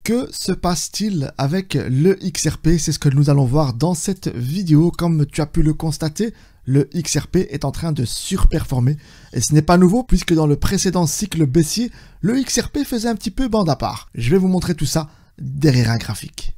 Que se passe-t-il avec le XRP? C'est ce que nous allons voir dans cette vidéo. Comme tu as pu le constater, le XRP est en train de surperformer. Et ce n'est pas nouveau puisque dans le précédent cycle baissier, le XRP faisait un petit peu bande à part. Je vais vous montrer tout ça derrière un graphique.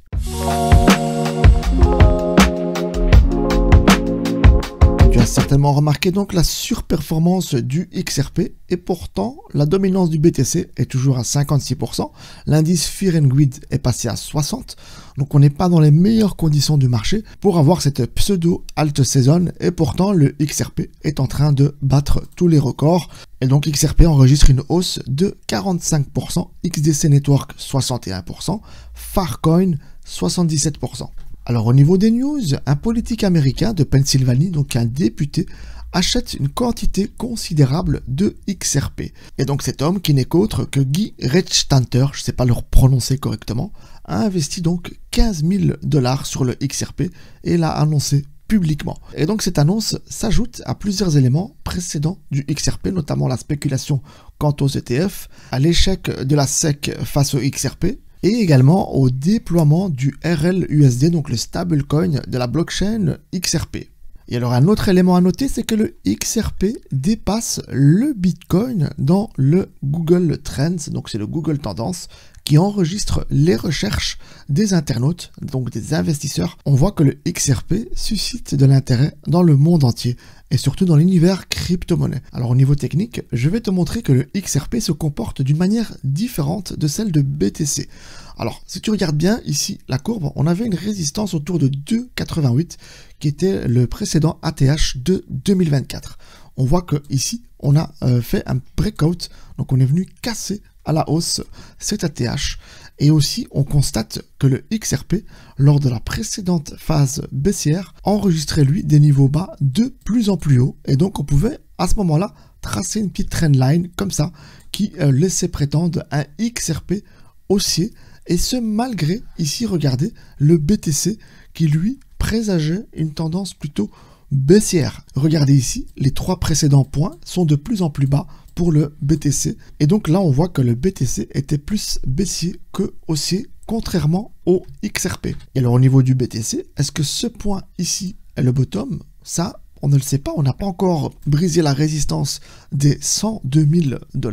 Tu as certainement remarqué donc la surperformance du XRP et pourtant la dominance du BTC est toujours à 56%. L'indice Fear and Greed est passé à 60%. Donc on n'est pas dans les meilleures conditions du marché pour avoir cette pseudo alt saison et pourtant le XRP est en train de battre tous les records. Et donc XRP enregistre une hausse de 45%, XDC Network 61%, Farcoin 77%. Alors au niveau des news, un politique américain de Pennsylvanie, donc un député, achète une quantité considérable de XRP. Et donc cet homme, qui n'est qu'autre que Guy Reichstander, je ne sais pas le prononcer correctement, a investi donc 15 000 $ sur le XRP et l'a annoncé publiquement. Et donc cette annonce s'ajoute à plusieurs éléments précédents du XRP, notamment la spéculation quant aux ETF, à l'échec de la SEC face au XRP, et également au déploiement du RLUSD, donc le stablecoin de la blockchain XRP. Et alors un autre élément à noter, c'est que le XRP dépasse le Bitcoin dans le Google Trends, donc c'est le Google Tendance, qui enregistre les recherches des internautes, donc des investisseurs. On voit que le XRP suscite de l'intérêt dans le monde entier et surtout dans l'univers crypto-monnaie. Alors au niveau technique, je vais te montrer que le XRP se comporte d'une manière différente de celle de BTC. Alors si tu regardes bien ici la courbe, on avait une résistance autour de 2,88 qui était le précédent ATH de 2024. On voit que ici on a fait un breakout, donc on est venu casser à la hausse cet ATH et aussi on constate que le XRP lors de la précédente phase baissière enregistrait lui des niveaux bas de plus en plus haut et donc on pouvait à ce moment là tracer une petite trendline comme ça qui laissait prétendre un XRP haussier et ce malgré ici regardez le BTC qui lui présageait une tendance plutôt baissière. Regardez ici, les trois précédents points sont de plus en plus bas pour le BTC. Et donc là, on voit que le BTC était plus baissier que haussier, contrairement au XRP. Et alors au niveau du BTC, est-ce que ce point ici est le bottom? Ça, on ne le sait pas. On n'a pas encore brisé la résistance des 102 000 $,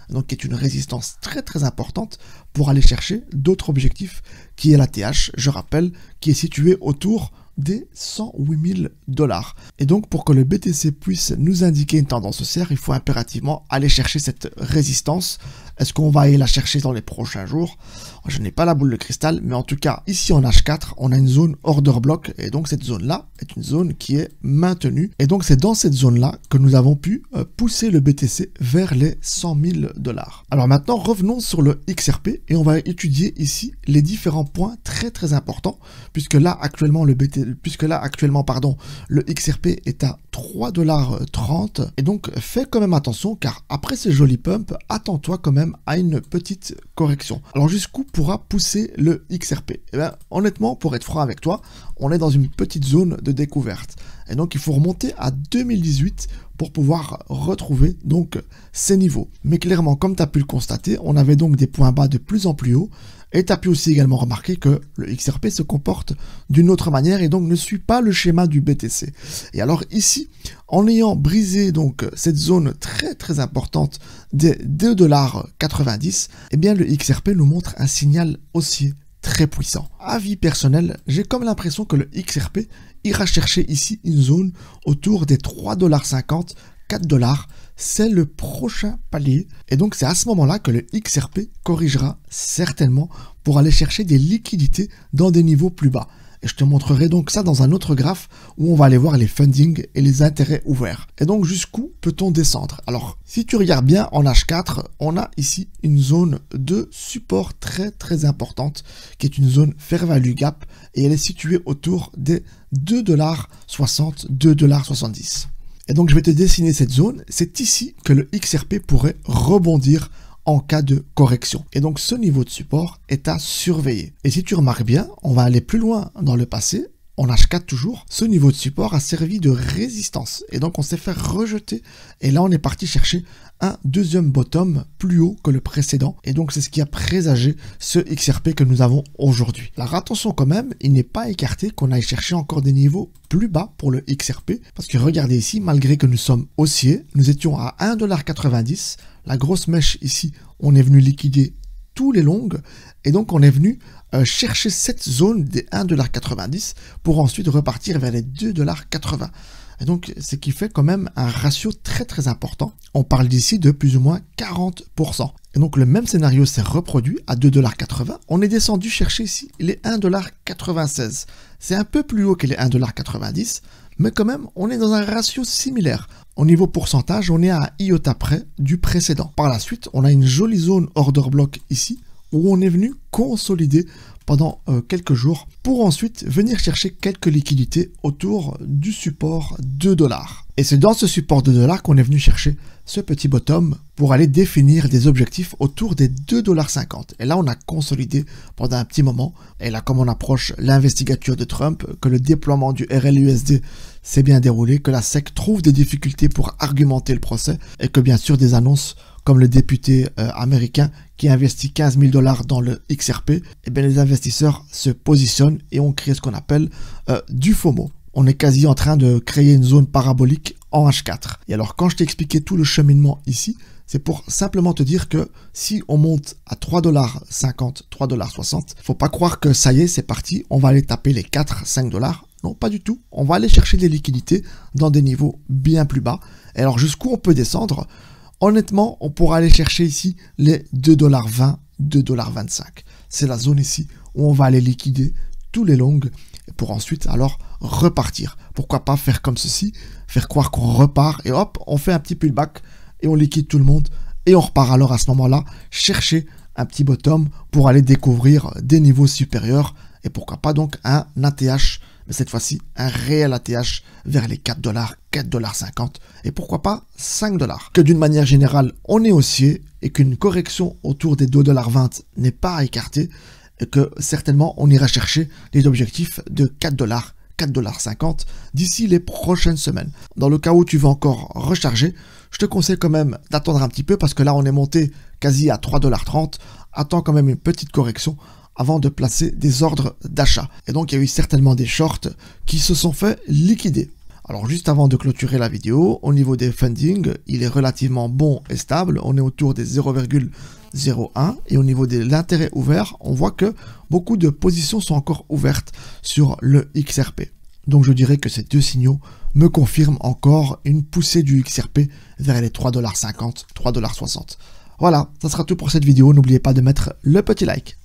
donc qui est une résistance très très importante pour aller chercher d'autres objectifs, qui est l'ATH, je rappelle, qui est situé autour des 108 000 $. Et donc pour que le BTC puisse nous indiquer une tendance haussière, il faut impérativement aller chercher cette résistance. Est-ce qu'on va aller la chercher dans les prochains jours? Je n'ai pas la boule de cristal, mais en tout cas ici en H4 on a une zone order block et donc cette zone là est une zone qui est maintenue et donc c'est dans cette zone là que nous avons pu pousser le BTC vers les 100 000 $. Alors maintenant revenons sur le XRP et on va étudier ici les différents points très très importants puisque là actuellement le XRP est à 3,30 $. Et donc fais quand même attention car après ces jolis pumps, attends-toi quand même à une petite correction. Alors jusqu'où pourra pousser le XRP? Eh bien honnêtement, pour être franc avec toi, on est dans une petite zone de découverte. Et donc il faut remonter à 2018 pour pouvoir retrouver donc ces niveaux. Mais clairement, comme tu as pu le constater, on avait donc des points bas de plus en plus haut. Et tu as pu aussi également remarquer que le XRP se comporte d'une autre manière et donc ne suit pas le schéma du BTC. Et alors ici, en ayant brisé donc cette zone très très importante des 2,90 $, eh bien le XRP nous montre un signal haussier très puissant. Avis personnel, j'ai comme l'impression que le XRP ira chercher ici une zone autour des 3,50 $, 4 $. C'est le prochain palier et donc c'est à ce moment là que le XRP corrigera certainement pour aller chercher des liquidités dans des niveaux plus bas. Et je te montrerai donc ça dans un autre graphe où on va aller voir les fundings et les intérêts ouverts. Et donc jusqu'où peut-on descendre? Alors si tu regardes bien en H4, on a ici une zone de support très très importante qui est une zone fair value gap et elle est située autour des 2,60 $, 2,70 $. Et donc je vais te dessiner cette zone, c'est ici que le XRP pourrait rebondir en cas de correction. Et donc ce niveau de support est à surveiller. Et si tu remarques bien, on va aller plus loin dans le passé en H4 toujours, ce niveau de support a servi de résistance. Et donc on s'est fait rejeter. Et là on est parti chercher un deuxième bottom plus haut que le précédent. Et donc c'est ce qui a présagé ce XRP que nous avons aujourd'hui. Alors attention quand même, il n'est pas écarté qu'on aille chercher encore des niveaux plus bas pour le XRP. Parce que regardez ici, malgré que nous sommes haussiers, nous étions à 1,90 $. La grosse mèche ici, on est venu liquider tous les longs. Et donc on est venu chercher cette zone des 1,90 $ pour ensuite repartir vers les 2,80 $. Et donc, ce qui fait quand même un ratio très important. On parle d'ici de plus ou moins 40%. Et donc, le même scénario s'est reproduit à 2,80 $. On est descendu chercher ici les 1,96 $. C'est un peu plus haut que les 1,90 $, mais quand même, on est dans un ratio similaire. Au niveau pourcentage, on est à iota près du précédent. Par la suite, on a une jolie zone order block ici, où on est venu consolider pendant quelques jours pour ensuite venir chercher quelques liquidités autour du support 2 $. Et c'est dans ce support 2 $ qu'on est venu chercher ce petit bottom pour aller définir des objectifs autour des 2,50 $. Et là, on a consolidé pendant un petit moment. Et là, comme on approche l'investigature de Trump, que le déploiement du RLUSD s'est bien déroulé, que la SEC trouve des difficultés pour argumenter le procès et que bien sûr des annonces comme le député américain qui investit 15 000 $ dans le XRP, et bien les investisseurs se positionnent et ont créé ce qu'on appelle du FOMO. On est quasi en train de créer une zone parabolique en H4. Et alors quand je t'ai expliqué tout le cheminement ici, c'est pour simplement te dire que si on monte à 3,50 $, 3,60 $, faut pas croire que ça y est, c'est parti, on va aller taper les 4, 5 $. Non, pas du tout. On va aller chercher des liquidités dans des niveaux bien plus bas. Et alors jusqu'où on peut descendre? Honnêtement, on pourra aller chercher ici les 2,20 $, 2,25 $. C'est la zone ici où on va aller liquider tous les longs pour ensuite alors repartir. Pourquoi pas faire comme ceci, faire croire qu'on repart et hop, on fait un petit pullback et on liquide tout le monde et on repart alors à ce moment-là chercher un petit bottom pour aller découvrir des niveaux supérieurs et pourquoi pas donc un ATH, mais cette fois-ci un réel ATH vers les 4 $, 4,50 $, et pourquoi pas 5 $. Que d'une manière générale, on est haussier et qu'une correction autour des 2,20 $ n'est pas à écarter et que certainement on ira chercher les objectifs de 4 $, 4,50 $ d'ici les prochaines semaines. Dans le cas où tu veux encore recharger, je te conseille quand même d'attendre un petit peu parce que là on est monté quasi à 3,30 $. Attends quand même une petite correction avant de placer des ordres d'achat. Et donc il y a eu certainement des shorts qui se sont fait liquider. Alors juste avant de clôturer la vidéo, au niveau des funding, il est relativement bon et stable. On est autour des 0,01 et au niveau de l'intérêt ouvert, on voit que beaucoup de positions sont encore ouvertes sur le XRP. Donc je dirais que ces deux signaux me confirment encore une poussée du XRP vers les 3,50 $, 3,60 $. Voilà, ça sera tout pour cette vidéo. N'oubliez pas de mettre le petit like.